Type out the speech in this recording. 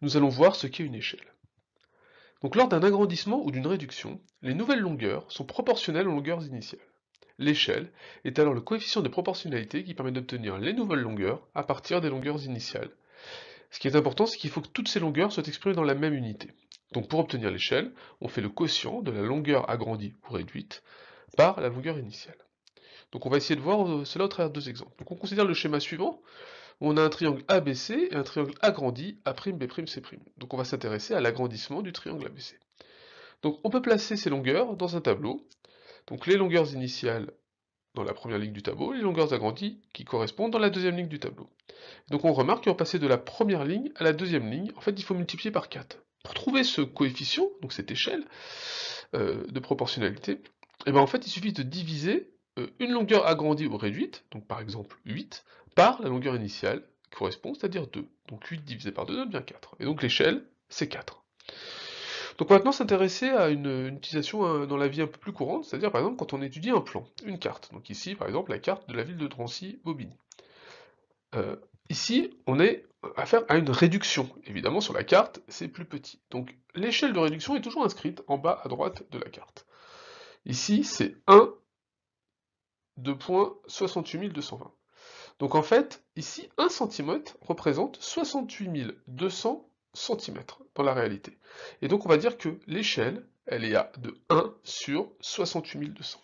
nous allons voir ce qu'est une échelle. Donc lors d'un agrandissement ou d'une réduction, les nouvelles longueurs sont proportionnelles aux longueurs initiales. L'échelle est alors le coefficient de proportionnalité qui permet d'obtenir les nouvelles longueurs à partir des longueurs initiales. Ce qui est important, c'est qu'il faut que toutes ces longueurs soient exprimées dans la même unité. Donc pour obtenir l'échelle, on fait le quotient de la longueur agrandie ou réduite par la longueur initiale. Donc on va essayer de voir cela au travers de deux exemples. Donc on considère le schéma suivant, où on a un triangle ABC et un triangle agrandi A'B'C'. Donc on va s'intéresser à l'agrandissement du triangle ABC. Donc on peut placer ces longueurs dans un tableau, donc les longueurs initiales dans la première ligne du tableau, les longueurs agrandies qui correspondent dans la deuxième ligne du tableau. Donc on remarque qu'on va passer de la première ligne à la deuxième ligne, en fait il faut multiplier par 4. Pour trouver ce coefficient, donc cette échelle de proportionnalité, et ben en fait il suffit de diviser une longueur agrandie ou réduite, donc par exemple 8, par la longueur initiale, qui correspond, c'est-à-dire 2. Donc 8 divisé par 2 donne bien 4. Et donc l'échelle, c'est 4. Donc on va maintenant s'intéresser à une utilisation dans la vie un peu plus courante, c'est-à-dire par exemple quand on étudie un plan, une carte. Donc ici par exemple la carte de la ville de Drancy-Bobigny. Euh, Ici on est affaire à une réduction. Évidemment sur la carte c'est plus petit. Donc l'échelle de réduction est toujours inscrite en bas à droite de la carte. Ici c'est 1 de 0.68220. Donc en fait, ici, 1 cm représente 68 200 cm dans la réalité. Et donc on va dire que l'échelle, elle est à de 1 sur 68 200.